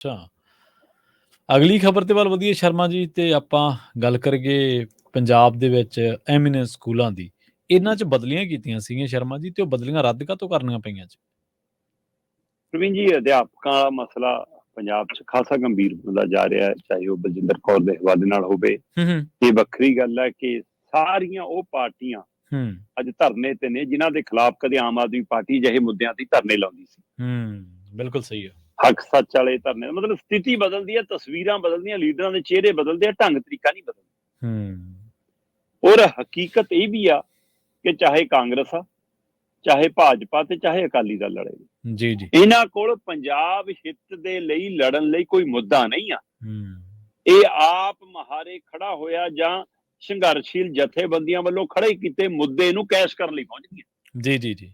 ਅੱਛਾ। ਅਗਲੀ ਖਬਰ ਤੇ ਵੱਲ ਵਧੀਏ ਸ਼ਰਮਾ ਜੀ, ਤੇ ਆਪਾਂ ਗੱਲ ਕਰੀਏ ਪੰਜਾਬ ਦੇ ਵਿੱਚ ਐਮੀਨੈਂਸ ਸਕੂਲਾਂ ਦੀ। ਇਹਨਾਂ 'ਚ ਬਦਲੀਆਂ ਕੀਤੀਆਂ ਸੀਗੀਆਂ ਸ਼ਰਮਾ ਜੀ, ਤੇ ਉਹ ਬਦਲੀਆਂ ਰੱਦ ਕਾਹਤੋਂ ਕਰਨੀਆਂ ਪਈਆਂ ਜੀ? ਪ੍ਰਵੀਨ ਜੀ, ਅਧਿਆਪਕਾਂ ਦਾ ਮਸਲਾ ਪੰਜਾਬ 'ਚ ਖਾਸਾ ਗੰਭੀਰ ਹੁੰਦਾ ਜਾ ਰਿਹਾ ਹੈ, ਚਾਹੇ ਉਹ ਬਲਜਿੰਦਰ ਕੌਰ ਦੇ ਹਵਾਲੇ ਨਾਲ ਹੋਵੇ। ਇਹ ਵੱਖਰੀ ਗੱਲ ਹੈ ਕਿ ਸਾਰੀਆਂ ਉਹ ਪਾਰਟੀਆਂ ਅੱਜ ਧਰਨੇ ਤੇ ਨੇ ਜਿਨ੍ਹਾਂ ਦੇ ਖਿਲਾਫ ਕਦੇ ਆਮ ਆਦਮੀ ਪਾਰਟੀ ਜਿਹੇ ਮੁੱਦਿਆਂ ਤੇ ਧਰਨੇ ਲਾਉਂਦੀ ਸੀ। ਬਿਲਕੁਲ ਸਹੀ ਹੈ। ਹੱਕ ਸੱਚ ਵਾਲੇ ਧਰਨੇ, ਮਤਲਬ ਸਥਿਤੀ ਬਦਲਦੀ ਹੈ, ਤਸਵੀਰਾਂ ਬਦਲਦੀਆਂ, ਲੀਡਰਾਂ ਦੇ ਚਿਹਰੇ ਬਦਲਦੇ ਆ, ਢੰਗ ਤਰੀਕਾ ਨਹੀਂ ਬਦਲਦਾ। ਔਰ ਹਕੀਕਤ ਇਹ ਵੀ ਆ ਕਿ ਚਾਹੇ ਕਾਂਗਰਸ ਆ, ਚਾਹੇ ਭਾਜਪਾ ਤੇ ਚਾਹੇ ਅਕਾਲੀ ਦਲ ਲੜੇ, ਜੀ ਜੀ, ਇਹਨਾਂ ਕੋਲ ਪੰਜਾਬ ਹਿੱਤ ਦੇ ਲਈ ਲੜਨ ਲਈ ਕੋਈ ਮੁੱਦਾ ਨਹੀਂ ਆ। ਇਹ ਆਪ ਮਹਾਰੇ ਖੜਾ ਹੋਇਆ ਜਾਂ ਸੰਘਰਸ਼ੀਲ ਜਥੇਬੰਦੀਆਂ ਵੱਲੋਂ ਖੜੇ ਕੀਤੇ ਮੁੱਦੇ ਨੂੰ ਕੈਸ਼ ਕਰਨ ਲਈ ਪਹੁੰਚ ਗਈਆਂ। ਜੀ ਜੀ ਜੀ।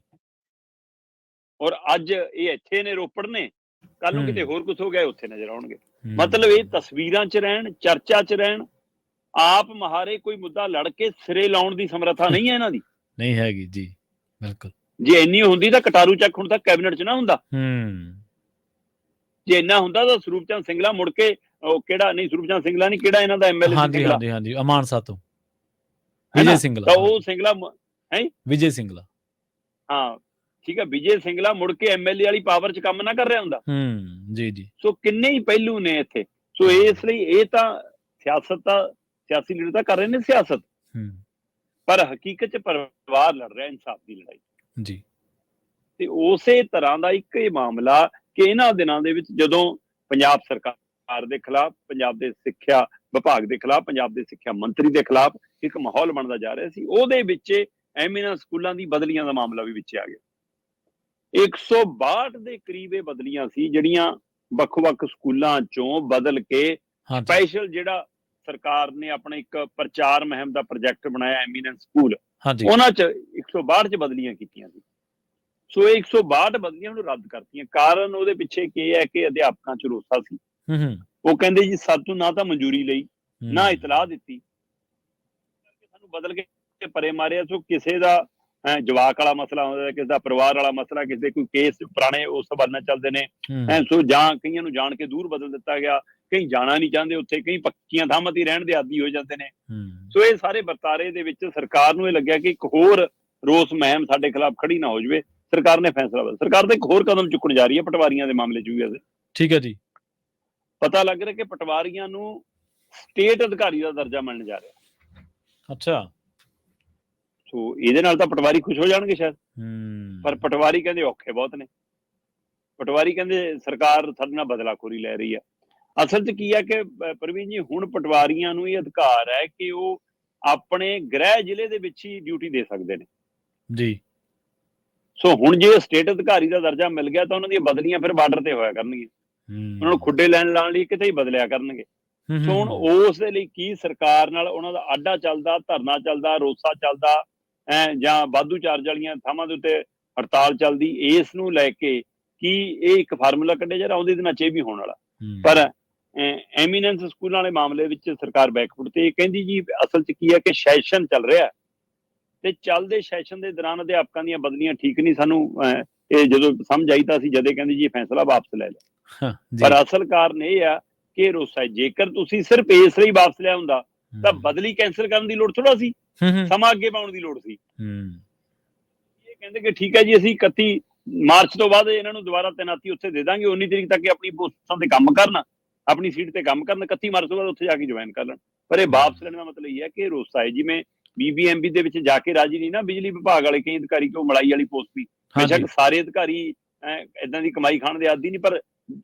ਔਰ ਅੱਜ ਇਹ ਇੱਥੇ ਨੇ, ਰੋਪੜ ਨੇ, ਕੱਲ ਨੂੰ ਕਿਤੇ ਹੋਰ ਕੁਝ ਹੋ ਗਿਆ ਉੱਥੇ ਨਜ਼ਰ ਆਉਣਗੇ। ਮਤਲਬ ਇਹ ਤਸਵੀਰਾਂ 'ਚ ਰਹਿਣ, ਚਰਚਾ 'ਚ ਰਹਿਣ, ਆਪ ਮਹਾਰੇ ਕੋਈ ਮੁੱਦਾ ਲੜ ਕੇ ਸਿਰੇ ਲਾਉਣ ਦੀ ਸਮਰੱਥਾ ਨਹੀਂ ਹੈ ਇਹਨਾਂ ਦੀ। ਨਹੀਂ ਹੈਗੀ ਜੀ, ਬਿਲਕੁਲ। ਜੇ ਇੰਨੀ ਹੁੰਦੀ ਤਾਂ ਕਟਾਰੂ ਚੱਕ ਹੁਣ ਤੱਕ ਕੈਬਨਿਟ 'ਚ ਨਾ ਹੁੰਦਾ। ਜੇ ਇੰਨਾ ਹੁੰਦਾ ਤਾਂ ਸਰੂਪ ਚੰਦ ਸਿੰਗਲਾ ਮੁੜ ਕੇ, ਉਹ ਕਿਹੜਾ, ਨਹੀਂ ਸਰੂਪ ਚੰਦ ਸਿੰਗਲਾ ਨਹੀਂ, ਕਿਹੜਾ ਇਹਨਾਂ ਦਾ ਐਮਐਲਏ? ਹਾਂਜੀ, ਅਮਾਨਸਾ ਤੋਂ ਵਿਜੇ ਸਿੰਗਲਾ। ਉਹ ਸਿੰਗਲਾ ਹੈ, ਵਿਜੇ ਸਿੰਗਲਾ। ਹਾਂ ਠੀਕ ਹੈ, ਵਿਜੇ ਸਿੰਗਲਾ ਮੁੜ ਕੇ ਐਮਐਲਏ ਵਾਲੀ ਪਾਵਰ 'ਚ ਕੰਮ ਨਾ ਕਰ ਰਿਹਾ ਹੁੰਦਾ। ਜੀ ਜੀ। ਸੋ ਕਿੰਨੇ ਹੀ ਪਹਿਲੂ ਨੇ ਇੱਥੇ। ਸੋ ਇਸ ਲਈ ਇਹ ਤਾਂ ਸਿਆਸਤ ਤਾਂ, ਸਿਆਸੀ ਲੀਡਰ ਤਾਂ ਕਰ ਰਹੇ ਨੇ ਸਿਆਸਤ, ਪਰ ਹਕੀਕਤ 'ਚ ਪਰਿਵਾਰ ਲੜ ਰਿਹਾ ਇਨਸਾਫ ਦੀ ਲੜਾਈ ਜੀ। ਤੇ ਉਸੇ ਤਰ੍ਹਾਂ ਦਾ ਇੱਕ ਇਹ ਮਾਮਲਾ ਕਿ ਇਹਨਾਂ ਦਿਨਾਂ ਦੇ ਵਿੱਚ ਜਦੋਂ ਪੰਜਾਬ ਸਰਕਾਰ ਦੇ ਖਿਲਾਫ, ਪੰਜਾਬ ਦੇ ਸਿੱਖਿਆ ਵਿਭਾਗ ਦੇ ਖਿਲਾਫ, ਪੰਜਾਬ ਦੇ ਸਿੱਖਿਆ ਮੰਤਰੀ ਦੇ ਖਿਲਾਫ ਇੱਕ ਮਾਹੌਲ ਬਣਦਾ ਜਾ ਰਿਹਾ ਸੀ, ਉਹਦੇ ਵਿੱਚ ਐਮੀਨੈਂਸ ਸਕੂਲਾਂ ਦੀ ਬਦਲੀਆਂ ਦਾ ਮਾਮਲਾ ਵੀ ਵਿੱਚ ਆ ਗਿਆ। 162 ਦੇ ਕਰੀਬ ਇਹ ਬਦਲੀਆਂ ਸੀ ਜਿਹੜੀਆਂ ਵੱਖ-ਵੱਖ ਸਕੂਲਾਂ ਚੋਂ ਬਦਲ ਕੇ ਸਪੈਸ਼ਲ ਜਿਹੜਾ ਸਰਕਾਰ ਨੇ ਆਪਣਾ ਇੱਕ ਪ੍ਰਚਾਰ ਮੁਹਿੰਮ ਦਾ ਪ੍ਰੋਜੈਕਟ ਬਣਾਇਆ ਐਮੀਨੈਂਸ ਸਕੂਲ, ਉਹਨਾਂ 'ਚ 162 'ਚ ਬਦਲੀਆਂ ਕੀਤੀਆਂ ਸੀ। ਸੋ ਇਹ 162 ਬਦਲੀਆਂ ਨੂੰ ਰੱਦ ਕਰਤੀਆਂ। ਕਾਰਨ ਉਹਦੇ ਪਿੱਛੇ ਕੀ ਹੈ ਕਿ ਅਧਿਆਪਕਾਂ 'ਚ ਰੋਸਾ ਸੀ। ਉਹ ਕਹਿੰਦੇ ਜੀ ਸਾਤੋਂ ਨਾ ਤਾਂ ਮਨਜ਼ੂਰੀ ਲਈ, ਨਾ ਇਤਲਾਹ ਦਿੱਤੀ, ਸਾਨੂੰ ਬਦਲ ਕੇ ਪਰੇ ਮਾਰਿਆ। ਸੋ ਕਿਸੇ ਦਾ ਜਵਾਕ ਵਾਲਾ ਮਸਲਾ ਹੁੰਦਾ, ਕਿਸੇ ਦਾ ਪਰਿਵਾਰ ਵਾਲਾ ਮਸਲਾ, ਕਿਸੇ ਦੇ ਕੋਈ ਕੇਸ ਪੁਰਾਣੇ ਉਸ ਸਬੰਧ ਚੱਲਦੇ ਨੇ। ਸੋ ਜਾਂ ਕਈਆਂ ਨੂੰ ਜਾਣ ਕੇ ਦੂਰ ਬਦਲ ਦਿੱਤਾ ਗਿਆ, ਕਈ ਜਾਣਾ ਨਹੀਂ ਚਾਹੁੰਦੇ ਉੱਥੇ, ਕਈ ਪੱਕੀਆਂ ਥਾਵਾਂ ਤੇ ਰਹਿਣ ਦੇ ਆਦੀ ਹੋ ਜਾਂਦੇ ਨੇ। ਸੋ ਇਹ ਸਾਰੇ ਵਰਤਾਰੇ ਦੇ ਵਿੱਚ ਸਰਕਾਰ ਨੂੰ ਇਹ ਲੱਗਿਆ ਕਿ ਇੱਕ ਹੋਰ ਰੋਸ ਮੁਹਿੰਮ ਸਾਡੇ ਖਿਲਾਫ ਖੜੀ ਨਾ ਹੋ ਜਾਵੇ। ਸਰਕਾਰ ਨੇ ਫੈਸਲਾ ਬਦਲ, ਸਰਕਾਰ ਤਾਂ ਇੱਕ ਹੋਰ ਕਦਮ ਚੁੱਕਣ ਜਾ ਰਹੀ ਹੈ ਪਟਵਾਰੀਆਂ ਦੇ ਮਾਮਲੇ 'ਚ ਵੀ। ਠੀਕ ਹੈ ਜੀ। ਪਤਾ ਲੱਗ ਰਿਹਾ ਕਿ ਪਟਵਾਰੀਆਂ ਨੂੰ ਸਟੇਟ ਅਧਿਕਾਰੀ ਦਾ ਦਰਜਾ ਮਿਲਣ ਜਾ ਰਿਹਾ। ਅੱਛਾ। ਸੋ ਇਹਦੇ ਨਾਲ ਤਾਂ ਪਟਵਾਰੀ ਖੁਸ਼ ਹੋ ਜਾਣਗੇ ਸ਼ਾਇਦ, ਪਰ ਪਟਵਾਰੀ ਕਹਿੰਦੇ ਔਖੇ ਬਹੁਤ ਨੇ। ਪਟਵਾਰੀ ਕਹਿੰਦੇ ਸਰਕਾਰ ਸਾਡੇ ਨਾਲ ਬਦਲਾਖੋਰੀ ਲੈ ਰਹੀ ਹੈ। ਅਸਲ 'ਚ ਕੀ ਹੈ ਕਿ ਪ੍ਰਵੀਨ ਜੀ, ਹੁਣ ਪਟਵਾਰੀਆਂ ਨੂੰ ਇਹ ਅਧਿਕਾਰ ਹੈ ਕਿ ਉਹ ਆਪਣੇ ਗ੍ਰਹਿ ਜ਼ਿਲ੍ਹੇ ਦੇ ਵਿੱਚ ਹੀ ਡਿਊਟੀ ਦੇ ਸਕਦੇ ਨੇ ਜੀ। ਸੋ ਹੁਣ ਜੇ ਸਟੇਟ ਅਧਿਕਾਰੀ ਦਾ ਦਰਜਾ ਮਿਲ ਗਿਆ ਤਾਂ ਉਹਨਾਂ ਦੀਆਂ ਬਦਲੀਆਂ ਫਿਰ ਬਾਰਡਰ ਤੇ ਹੋਇਆ ਕਰਨਗੀਆਂ। ਉਹਨਾਂ ਨੂੰ ਖੁੱਡੇ ਲੈਣ ਲਾਉਣ ਲਈ ਕਿਤੇ ਹੀ ਬਦਲਿਆ ਕਰਨਗੇ। ਸੋ ਹੁਣ ਉਸ ਦੇ ਲਈ ਕੀ ਸਰਕਾਰ ਨਾਲ ਉਹਨਾਂ ਦਾ ਆਡਾ ਚੱਲਦਾ, ਧਰਨਾ ਚੱਲਦਾ, ਰੋਸਾ ਚੱਲਦਾ, ਜਾਂ ਵਾਧੂ ਚਾਰਜ ਵਾਲੀਆਂ ਥਾਵਾਂ ਦੇ ਉੱਤੇ ਹੜਤਾਲ ਚੱਲਦੀ, ਇਸ ਨੂੰ ਲੈ ਕੇ ਕੀ ਇਹ ਇੱਕ ਫਾਰਮੂਲਾ ਕੱਢਿਆ ਜਾ ਰਿਹਾ? ਆਉਂਦੇ ਦਿਨਾਂ 'ਚ ਇਹ ਵੀ ਹੋਣ ਵਾਲਾ। ਪਰ ਐਮੀਨੈਂਸ ਸਕੂਲਾਂ ਵਾਲੇ ਮਾਮਲੇ ਵਿੱਚ ਸਰਕਾਰ ਬੈਕਫੁੱਟ ਤੇ ਕਹਿੰਦੀ ਜੀ ਅਸਲ 'ਚ ਕੀ ਹੈ ਕਿ ਸੈਸ਼ਨ ਚੱਲ ਰਿਹਾ ਤੇ ਚੱਲਦੇ ਸੈਸ਼ਨ ਦੇ ਦੌਰਾਨ ਅਧਿਆਪਕਾਂ ਦੀਆਂ ਬਦਲੀਆਂ ਠੀਕ ਨਹੀਂ। ਸਾਨੂੰ ਇਹ ਜਦੋਂ ਸਮਝ ਆਈ ਤਾਂ ਅਸੀਂ ਜਦੇ ਕਹਿੰਦੇ ਜੀ ਫੈਸਲਾ ਵਾਪਸ ਲੈ ਲਿਆ। ਪਰ ਅਸਲ ਕਾਰਨ ਇਹ ਆ ਕਿ ਰੋਸਾ, ਜੇਕਰ ਤੁਸੀਂ ਸਿਰਫ ਇਸ ਲਈ ਵਾਪਸ ਲਿਆ ਹੁੰਦਾ ਤਾਂ ਬਦਲੀ ਕੈਂਸਲ ਕਰਨ ਦੀ ਲੋੜ ਥੋੜਾ ਸੀ, ਸਮਾਂ ਅੱਗੇ ਪਾਉਣ ਦੀ ਲੋੜ ਸੀ। ਇਹ ਕਹਿੰਦੇ ਕਿ ਠੀਕ ਹੈ ਜੀ ਅਸੀਂ 31 ਮਾਰਚ ਤੋਂ ਬਾਅਦ ਇਹਨਾਂ ਨੂੰ ਦੁਬਾਰਾ ਤੈਨਾਤੀ ਉੱਥੇ ਦੇ ਦਾਂਗੇ, 19 ਤਰੀਕ ਤੱਕ ਆਪਣੀ ਪੋਸਟਾਂ ਤੇ ਕੰਮ ਕਰਨ, ਆਪਣੀ ਸੀਟ ਤੇ ਕੰਮ ਕਰਨ, 31 ਮਾਰਚ ਤੋਂ ਬਾਅਦ ਉੱਥੇ ਜਾ ਕੇ ਜੁਆਇਨ ਕਰ ਲੈਣ। ਪਰ ਇਹ ਵਾਪਸ ਲੈਣ ਦਾ ਮਤਲਬ ਇਹ ਹੈ ਕਿ ਰੋਸਾ ਹੈ। ਜਿਵੇਂ BBMB ਦੇ ਵਿੱਚ ਜਾ ਕੇ ਰਾਜੀ ਨਹੀਂ ਨਾ ਬਿਜਲੀ ਵਿਭਾਗ ਵਾਲੇ ਕਈ ਅਧਿਕਾਰੀ, ਕਿ ਉਹ ਮਲਾਈ ਵਾਲੀ ਪੋਸਟ ਵੀ, ਬੇਸ਼ੱਕ ਸਾਰੇ ਅਧਿਕਾਰੀ ਏਦਾਂ ਦੀ ਕਮਾਈ ਖਾਣ ਦੇ ਆਦੀ ਨਹੀਂ, ਪਰ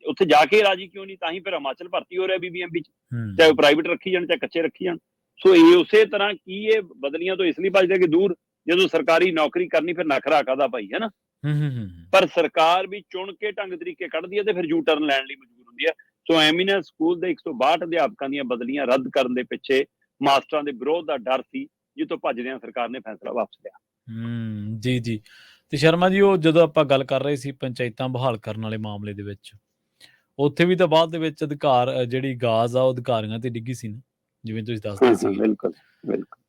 ਉੱਥੇ ਜਾ ਕੇ ਰਾਜੀ ਕਿਉਂ ਨਹੀਂ? ਤਾਂ ਹੀ ਫਿਰ ਹਿਮਾਚਲ ਭਰਤੀ ਹੋ ਰਿਹਾ BBMB 'ਚ, ਚਾਹੇ ਉਹ ਪ੍ਰਾਈਵੇਟ ਰੱਖੀ ਜਾਣ ਚਾਹੇ ਕੱਚੇ ਰੱਖੀ ਜਾਣ। ਸੋ ਇਹ ਉਸੇ ਤਰ੍ਹਾਂ ਕੀ ਇਹ ਬਦਲੀਆਂ ਤੋਂ ਇਸ ਲਈ ਭੱਜਦੇ ਕਿ ਦੂਰ ਜਦੋਂ ਸਰਕਾਰੀ ਨੌਕਰੀ ਕਰਨੀ ਫਿਰ ਨਖਰਾ ਕਾਹਦਾ ਭਾਈ, ਹੈ ਨਾ। ਪਰ ਸਰਕਾਰ ਵੀ ਚੁਣ ਕੇ ਢੰਗ ਤਰੀਕੇ ਕੱਢਦੀ ਹੈ ਤੇ ਫਿਰ ਯੂ ਟਰਨ ਲੈਣ ਲਈ ਮਜਬੂਰ ਹੁੰਦੀ ਹੈ। ਸੋ ਐਮੀਨੈਂਸ ਸਕੂਲ ਦੇ 162 ਅਧਿਆਪਕਾਂ ਦੀਆਂ ਬਦਲੀਆਂ ਰੱਦ ਕਰਨ ਦੇ ਪਿੱਛੇ ਮਾਸਟਰਾਂ ਦੇ ਵਿਰੋਧ ਦਾ ਡਰ ਸੀ, ਜਿੱਥੋਂ ਭੱਜਦਿਆਂ ਸਰਕਾਰ ਨੇ ਫੈਸਲਾ ਵਾਪਸ ਲਿਆ। ਜੀ ਜੀ। ਤੇ ਸ਼ਰਮਾ ਜੀ, ਉਹ ਜਦੋਂ ਆਪਾਂ ਗੱਲ ਕਰ ਰਹੇ ਸੀ ਪੰਚਾਇਤਾਂ ਬਹਾਲ ਕਰਨ ਵਾਲੇ ਮਾਮਲੇ ਦੇ ਵਿੱਚ, ਉੱਥੇ ਵੀ ਤਾਂ ਬਾਅਦ ਦੇ ਵਿੱਚ ਅਧਿਕਾਰ ਜਿਹੜੀ ਗਾਜ਼ ਆ ਉਹ ਅਧਿਕਾਰੀਆਂ ਤੇ ਡਿੱਗੀ ਸੀ ਨਾ, ਜਿਵੇਂ ਤੁਸੀਂ ਦੱਸਦੇ ਸੀ। ਬਿਲਕੁਲ ਬਿਲਕੁਲ।